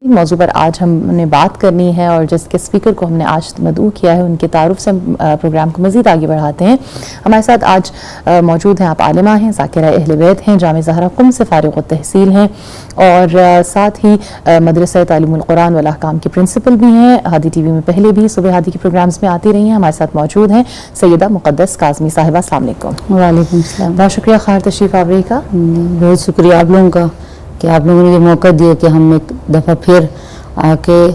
موضوع پر آج ہم نے بات کرنی ہے اور جس کے اسپیکر کو ہم نے آج مدعو کیا ہے ان کے تعارف سے ہم پروگرام کو مزید آگے بڑھاتے ہیں. ہمارے ساتھ آج موجود ہیں آپ عالمہ ہیں, ذاکرہ اہل بیت ہیں, جامعہ زہرا قم سے فارغ التحصیل ہیں اور ساتھ ہی مدرسہ تعلیم القرآن والاحکام کی پرنسپل بھی ہیں. ہادی ٹی وی میں پہلے بھی صبح ہادی کے پروگرامز میں آتی رہی ہیں. ہمارے ساتھ موجود ہیں سیدہ مقدس کاظمی صاحبہ. السلام علیکم. وعلیکم السلام. بہت شکریہ خیر تشریف آوری کا. بہت شکریہ آپ لوگوں کا کہ آپ لوگوں نے یہ موقع دیا کہ ہم ایک دفعہ پھر آ کے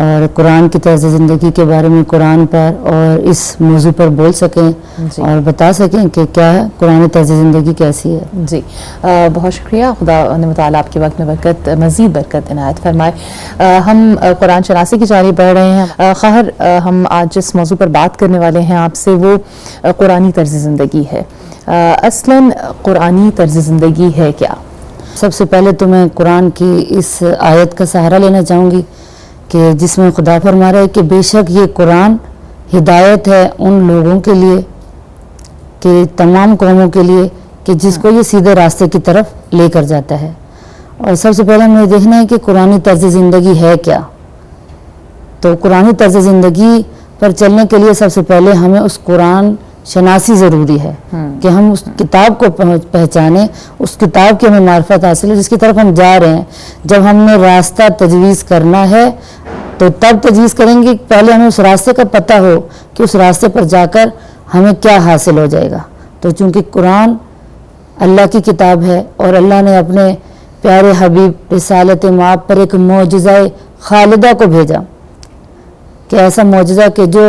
اور قرآن کی طرز زندگی کے بارے میں قرآن پر اور اس موضوع پر بول سکیں اور بتا سکیں کہ کیا ہے قرآن طرز زندگی کیسی ہے. جی بہت شکریہ. خدا متعالی آپ کے وقت میں برکت مزید برکت عنایت فرمائے. ہم قرآن شناسی کی جانب بڑھ رہے ہیں. خیر ہم آج جس موضوع پر بات کرنے والے ہیں آپ سے وہ قرآنی طرز زندگی ہے. اصلاً قرآنی طرز زندگی ہے کیا؟ سب سے پہلے تو میں قرآن کی اس آیت کا سہارا لینا چاہوں گی کہ جس میں خدا فرما رہا ہے کہ بے شک یہ قرآن ہدایت ہے ان لوگوں کے لیے کہ تمام قوموں کے لیے کہ جس کو یہ سیدھے راستے کی طرف لے کر جاتا ہے. اور سب سے پہلے ہمیں دیکھنا ہے کہ قرآنی طرز زندگی ہے کیا. تو قرآنی طرز زندگی پر چلنے کے لیے سب سے پہلے ہمیں اس قرآن شناسی ضروری ہے کہ ہم اس کتاب کو پہچانیں, اس کتاب کی ہمیں معرفت حاصل ہے جس کی طرف ہم جا رہے ہیں. جب ہم نے راستہ تجویز کرنا ہے تو تب تجویز کریں گے, پہلے ہمیں اس راستے کا پتہ ہو کہ اس راستے پر جا کر ہمیں کیا حاصل ہو جائے گا. تو چونکہ قرآن اللہ کی کتاب ہے اور اللہ نے اپنے پیارے حبیب رسالت مآب پر ایک معجزہ خالدہ کو بھیجا کہ ایسا معجزہ کہ جو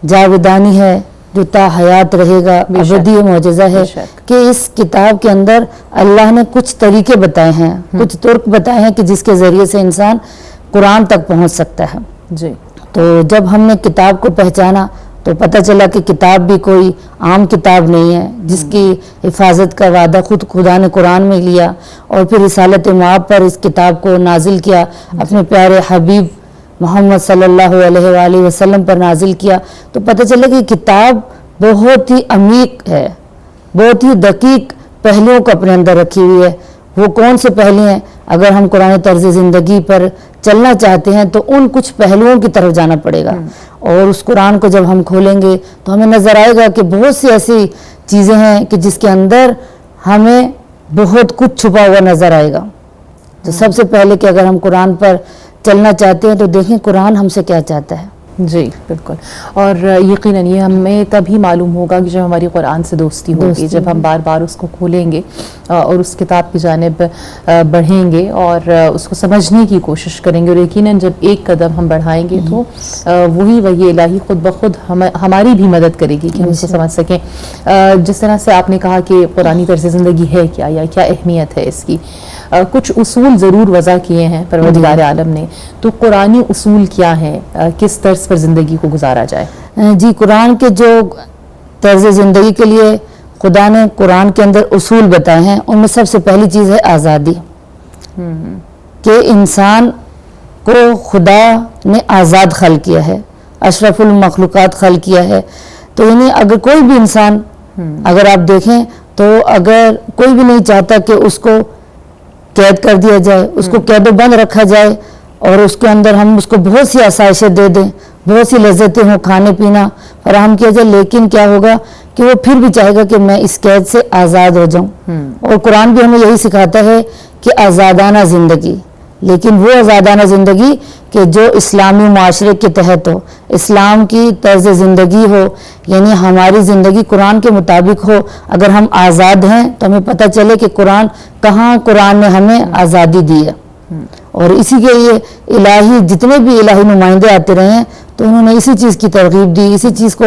جاودانی ہے, جو تا حیات رہے گا, ابدی معجزہ ہے کہ اس کتاب کے اندر اللہ نے کچھ طریقے بتائے ہیں, کچھ طرق بتائے ہیں کہ جس کے ذریعے سے انسان قرآن تک پہنچ سکتا ہے. جی تو جب ہم نے کتاب کو پہچانا تو پتہ چلا کہ کتاب بھی کوئی عام کتاب نہیں ہے جس کی حفاظت کا وعدہ خود خدا نے قرآن میں لیا اور پھر رسالت مآب پر اس کتاب کو نازل کیا, اپنے پیارے حبیب محمد صلی اللہ علیہ وآلہ وسلم پر نازل کیا. تو پتہ چلا کہ کتاب بہت ہی عمیق ہے, بہت ہی دقیق پہلوؤں کو اپنے اندر رکھی ہوئی ہے. وہ کون سے پہلو ہیں؟ اگر ہم قرآن طرز زندگی پر چلنا چاہتے ہیں تو ان کچھ پہلوؤں کی طرف جانا پڑے گا. اور اس قرآن کو جب ہم کھولیں گے تو ہمیں نظر آئے گا کہ بہت سی ایسی چیزیں ہیں کہ جس کے اندر ہمیں بہت کچھ چھپا ہوا نظر آئے گا. تو سب سے پہلے کہ اگر ہم قرآن پر چلنا چاہتے ہیں تو دیکھیں قرآن ہم سے کیا چاہتا ہے. جی بالکل. اور یقیناً یہ ہمیں تبھی معلوم ہوگا کہ جب ہماری قرآن سے دوستی ہوگی, جب ہم بار بار اس کو کھولیں گے اور اس کتاب کی جانب بڑھیں گے اور اس کو سمجھنے کی کوشش کریں گے. اور یقیناً جب ایک قدم ہم بڑھائیں گے تو وہی الہی خود بخود ہماری بھی مدد کرے گی کہ ہم اس کو سمجھ سکیں. جس طرح سے آپ نے کہا کہ قرآنی طرز زندگی ہے کیا یا کیا اہمیت ہے اس کی, کچھ اصول ضرور وضع کیے ہیں پروردگار عالم نے. تو قرآنی اصول کیا ہیں, کس طرز پر زندگی کو گزارا جائے؟ جی قرآن کے جو طرز زندگی کے لیے خدا نے قرآن کے اندر اصول بتائے ہیں ان میں سب سے پہلی چیز ہے آزادی. کہ انسان کو خدا نے آزاد خلق کیا ہے, اشرف المخلوقات خلق کیا ہے. تو یعنی اگر کوئی بھی انسان اگر آپ دیکھیں تو اگر کوئی بھی نہیں چاہتا کہ اس کو قید کر دیا جائے, اس کو قید و بند رکھا جائے اور اس کے اندر ہم اس کو بہت سی آسائشیں دے دیں, بہت سی لذتیں ہوں, کھانے پینا فراہم کیا جائے, لیکن کیا ہوگا کہ وہ پھر بھی چاہے گا کہ میں اس قید سے آزاد ہو جاؤں. اور قرآن بھی ہمیں یہی سکھاتا ہے کہ آزادانہ زندگی, لیکن وہ آزادانہ زندگی کہ جو اسلامی معاشرے کے تحت ہو, اسلام کی طرز زندگی ہو, یعنی ہماری زندگی قرآن کے مطابق ہو. اگر ہم آزاد ہیں تو ہمیں پتہ چلے کہ قرآن نے ہمیں آزادی دی ہے. اور اسی کے لیے الہی جتنے بھی الہی نمائندے آتے رہے ہیں تو انہوں نے اسی چیز کی ترغیب دی, اسی چیز کو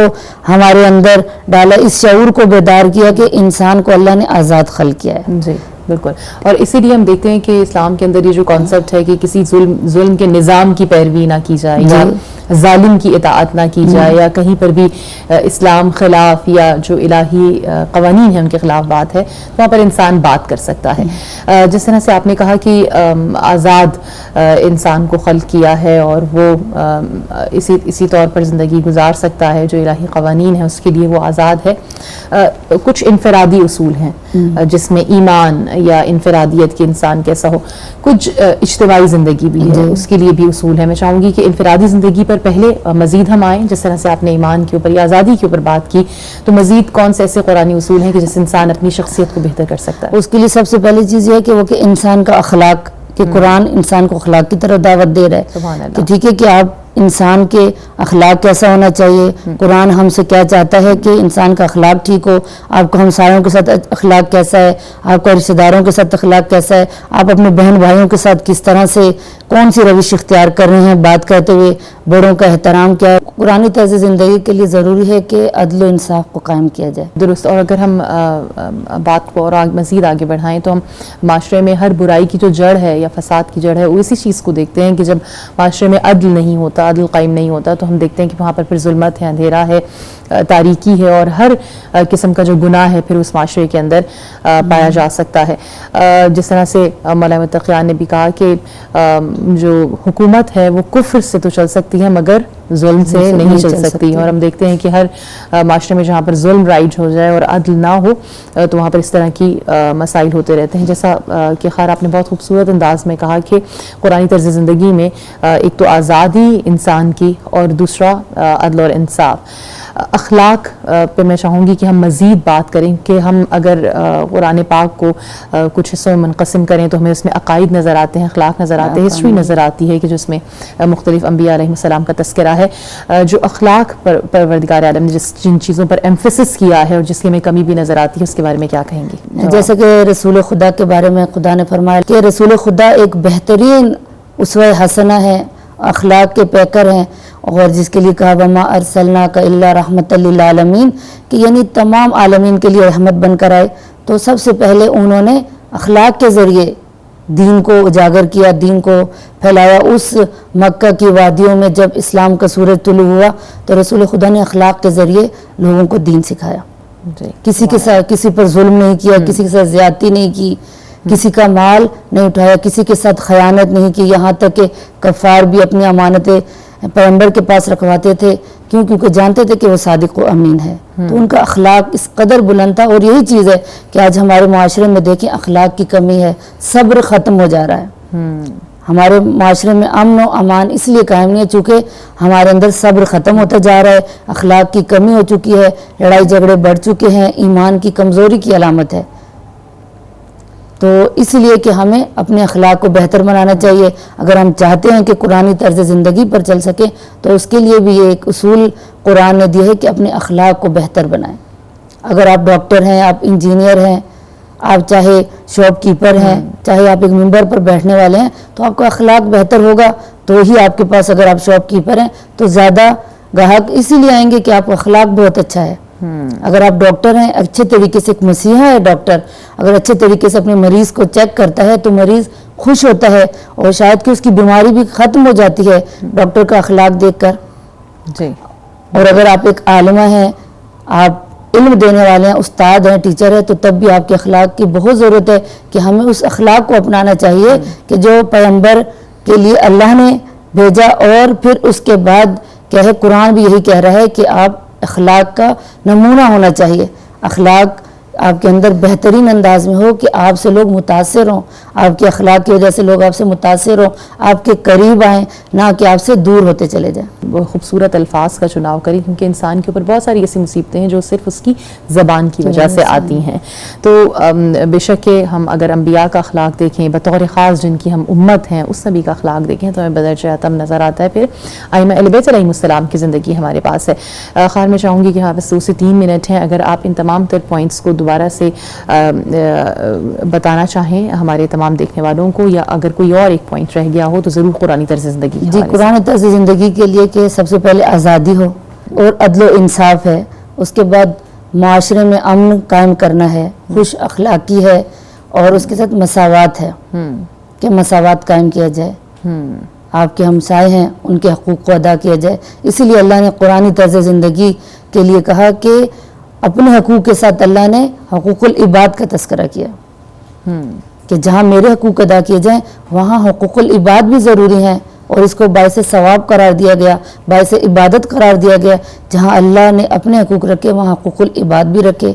ہمارے اندر ڈالا, اس شعور کو بیدار کیا کہ انسان کو اللہ نے آزاد خلق کیا ہے. جی بالکل. اور اسی لیے ہم دیکھتے ہیں کہ اسلام کے اندر یہ جو کانسیپٹ ہے کہ کسی ظلم کے نظام کی پیروی نہ کی جائے یا ظالم کی اطاعت نہ کی جائے یا کہیں پر بھی اسلام خلاف یا جو الہی قوانین ہیں ان کے خلاف بات ہے، وہاں پر انسان بات کر سکتا ہے۔ جس طرح سے آپ نے کہا کہ آزاد انسان کو خلق کیا ہے اور وہ اسی طور پر زندگی گزار سکتا ہے، جو الہی قوانین ہیں اس کے لیے وہ آزاد ہے۔ کچھ انفرادی اصول ہیں جس میں ایمان یا انفرادیت کے انسان کیسا ہو، کچھ اجتماعی زندگی بھی ہے، اس کے لیے بھی اصول ہے۔ میں چاہوں گی کہ انفرادی زندگی پر پہلے مزید ہم آئیں، جس طرح سے آپ نے ایمان کے اوپر یا آزادی کے اوپر بات کی، تو مزید کون سے ایسے قرآنی اصول ہیں کہ جس انسان اپنی شخصیت کو بہتر کر سکتا ہے؟ اس کے لیے سب سے پہلی چیز یہ ہے کہ وہ کہ انسان کا اخلاق، کہ قرآن انسان کو اخلاق کی طرف دعوت دے رہا ہے سبحان اللہ۔ کہ ٹھیک ہے کہ آپ انسان کے اخلاق کیسا ہونا چاہیے، قرآن ہم سے کیا چاہتا ہے کہ انسان کا اخلاق ٹھیک ہو، آپ کو ہمسایوں کے ساتھ اخلاق کیسا ہے، آپ کا رشتہ داروں کے ساتھ اخلاق کیسا ہے، آپ اپنے بہن بھائیوں کے ساتھ کس طرح سے کون سی روش اختیار کر رہے ہیں بات کرتے ہوئے، بڑوں کا احترام کیا ہے۔ قرآنی طرز زندگی کے لیے ضروری ہے کہ عدل و انصاف کو قائم کیا جائے۔ درست۔ اور اگر ہم بات کو اور مزید آگے بڑھائیں تو ہم معاشرے میں ہر برائی کی جو جڑ ہے یا فساد کی جڑ ہے وہ اسی چیز کو دیکھتے ہیں کہ جب معاشرے میں عدل نہیں ہوتا، عدل قائم نہیں ہوتا، تو ہم دیکھتے ہیں کہ وہاں پر پھر ظلمت ہے، اندھیرا ہے، تاریکی ہے، اور ہر قسم کا جو گناہ ہے پھر اس معاشرے کے اندر پایا جا سکتا ہے۔ جس طرح سے مولانا متقیان نے بھی کہا کہ جو حکومت ہے وہ کفر سے تو چل سکتی ہے مگر ظلم سے نہیں چل سکتی، اور ہم دیکھتے ہیں کہ ہر معاشرے میں جہاں پر ظلم رائج ہو جائے اور عدل نہ ہو تو وہاں پر اس طرح کی مسائل ہوتے رہتے ہیں۔ جیسا کہ خیر آپ نے بہت خوبصورت انداز میں کہا کہ قرآنی طرز زندگی میں ایک تو آزادی انسان کی اور دوسرا عدل اور انصاف۔ اخلاق پہ میں چاہوں گی کہ ہم مزید بات کریں کہ ہم اگر قرآن پاک کو کچھ حصوں میں منقسم کریں تو ہمیں اس میں عقائد نظر آتے ہیں، اخلاق نظر آتے ہیں، ہسٹری نظر آتی ہے کہ جس میں مختلف انبیاء علیہ السلام کا تذکرہ ہے، جو اخلاق پر پروردگار عالم نے جن چیزوں پر ایمفیسس کیا ہے اور جس کی ہمیں کمی بھی نظر آتی ہے، اس کے بارے میں کیا کہیں گی؟ جیسے کہ رسول خدا کے بارے میں خدا نے فرمایا کہ رسول خدا ایک بہترین اسوہ حسنہ ہے، اخلاق کے پیکر ہیں، اور جس کے لیے کہا وما ارسلناک الا رحمۃ للعالمین، کہ یعنی تمام عالمین کے لیے رحمت بن کر آئے۔ تو سب سے پہلے انہوں نے اخلاق کے ذریعے دین کو اجاگر کیا، دین کو پھیلایا۔ اس مکہ کی وادیوں میں جب اسلام کا سورج طلوع ہوا تو رسول خدا نے اخلاق کے ذریعے لوگوں کو دین سکھایا، کسی کے ساتھ کسی پر ظلم نہیں کیا، کسی کے ساتھ زیادتی نہیں کی، کسی کا مال نہیں اٹھایا، کسی کے ساتھ خیانت نہیں کی، یہاں تک کہ کفار بھی اپنی امانتیں پیغمبر کے پاس رکھواتے تھے، کیونکہ جانتے تھے کہ وہ صادق و امین ہے۔ تو ان کا اخلاق اس قدر بلند تھا، اور یہی چیز ہے کہ آج ہمارے معاشرے میں دیکھیں اخلاق کی کمی ہے، صبر ختم ہو جا رہا ہے۔ ہمارے معاشرے میں امن و امان اس لیے قائم نہیں ہے چونکہ ہمارے اندر صبر ختم ہوتا جا رہا ہے، اخلاق کی کمی ہو چکی ہے، لڑائی جھگڑے بڑھ چکے ہیں، ایمان کی کمزوری کی علامت ہے۔ تو اس لیے کہ ہمیں اپنے اخلاق کو بہتر بنانا چاہیے۔ اگر ہم چاہتے ہیں کہ قرآنی طرز زندگی پر چل سکیں تو اس کے لیے بھی یہ ایک اصول قرآن نے دیا ہے کہ اپنے اخلاق کو بہتر بنائیں۔ اگر آپ ڈاکٹر ہیں، آپ انجینئر ہیں، آپ چاہے شاپ کیپر ہیں، چاہے آپ ایک ممبر پر بیٹھنے والے ہیں، تو آپ کا اخلاق بہتر ہوگا تو ہی آپ کے پاس، اگر آپ شاپ کیپر ہیں تو زیادہ گاہک اسی لیے آئیں گے کہ آپ کا اخلاق بہت اچھا ہے۔ اگر آپ ڈاکٹر ہیں، اچھے طریقے سے، ایک مسیحا ہے ڈاکٹر، اگر اچھے طریقے سے اپنے مریض کو چیک کرتا ہے تو مریض خوش ہوتا ہے اور شاید کہ اس کی بیماری بھی ختم ہو جاتی ہے ڈاکٹر کا اخلاق دیکھ کر۔ جی۔ اور اگر آپ ایک عالمہ ہیں، آپ علم دینے والے ہیں، استاد ہیں، ٹیچر ہیں، تو تب بھی آپ کے اخلاق کی بہت ضرورت ہے کہ ہمیں اس اخلاق کو اپنانا چاہیے کہ جو پیغمبر کے لیے اللہ نے بھیجا، اور پھر اس کے بعد کیا ہے، قرآن بھی یہی کہہ رہا ہے کہ آپ اخلاق کا نمونہ ہونا چاہیے۔ اخلاق آپ کے اندر بہترین انداز میں ہو کہ آپ سے لوگ متاثر ہوں، آپ کے اخلاق کی وجہ سے لوگ آپ سے متاثر ہوں، آپ کے قریب آئیں، نہ کہ آپ سے دور ہوتے چلے جائیں۔ بہت خوبصورت الفاظ کا چناؤ کری، کیونکہ انسان کے اوپر بہت ساری ایسی مصیبتیں ہیں جو صرف اس کی زبان کی وجہ سے آتی ہیں۔ تو بے شک کہ ہم اگر انبیاء کا اخلاق دیکھیں، بطور خاص جن کی ہم امت ہیں اس نبی کا اخلاق دیکھیں تو ہمیں بدرجہ اتم نظر آتا ہے۔ پھر ائمہ اہل بیت علیہم السلام کی زندگی ہمارے پاس ہے۔ خیر میں چاہوں گی کہ بس 2 سے 3 منٹ ہیں، اگر آپ ان تمام تر پوائنٹس کو دوبارہ سے بتانا چاہیں ہمارے تمام دیکھنے والوں کو، یا اگر کوئی اور ایک پوائنٹ رہ گیا ہو تو ضرور قرآنی طرز زندگی۔ جی، قرآن طرز زندگی کے لیے کہ سب سے پہلے آزادی ہو اور عدل و انصاف ہے، اس کے بعد معاشرے میں امن قائم کرنا ہے، خوش اخلاقی ہے، اور اس کے ساتھ مساوات ہے کہ مساوات قائم کیا جائے۔ آپ کے ہمسائے ہیں ان کے حقوق کو ادا کیا جائے. اسی لیے اللہ نے قرآنی طرز زندگی کے لیے کہا کہ اپنے حقوق کے ساتھ اللہ نے حقوق العباد کا تذکرہ کیا کہ جہاں میرے حقوق ادا کیے جائیں وہاں حقوق العباد بھی ضروری ہیں, اور اس کو باعث ثواب قرار دیا گیا, باعث عبادت قرار دیا گیا. جہاں اللہ نے اپنے حقوق رکھے وہاں حقوق العباد بھی رکھے,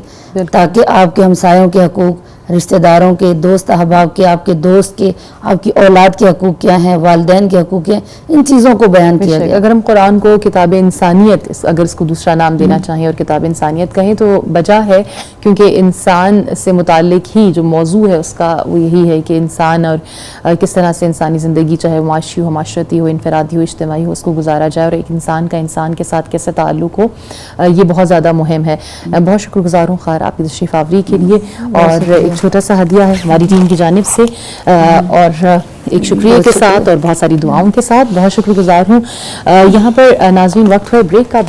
تاکہ آپ کے ہمسایوں کے حقوق, رشتہ داروں کے, دوست احباب کے, آپ کے دوست کے, آپ کی اولاد کے حقوق کیا ہیں, والدین کے حقوق کیا ہیں, ان چیزوں کو بیان کیا گیا. اگر ہم قرآن کو کتاب انسانیت, اگر اس کو دوسرا نام دینا چاہیں اور کتاب انسانیت کہیں تو وجہ ہے کیونکہ انسان سے متعلق ہی جو موضوع ہے اس کا وہ یہی ہے کہ انسان اور کس طرح سے انسانی زندگی, چاہے معاشی ہو, معاشرتی ہو, انفرادی ہو, اجتماعی ہو, اس کو گزارا جائے, اور ایک انسان کا انسان کے ساتھ کیسے تعلق ہو, یہ بہت زیادہ مہم ہے. بہت شکر گزار ہوں خیر آپ کی تشریف آوری کے لیے, اور ایک چھوٹا سا ہدیہ ہے ہماری ٹیم کی جانب سے, اور ایک شکریہ کے ساتھ اور بہت ساری دعاؤں کے ساتھ. بہت شکر گزار ہوں. یہاں پر ناظرین وقت ہے بریک کا.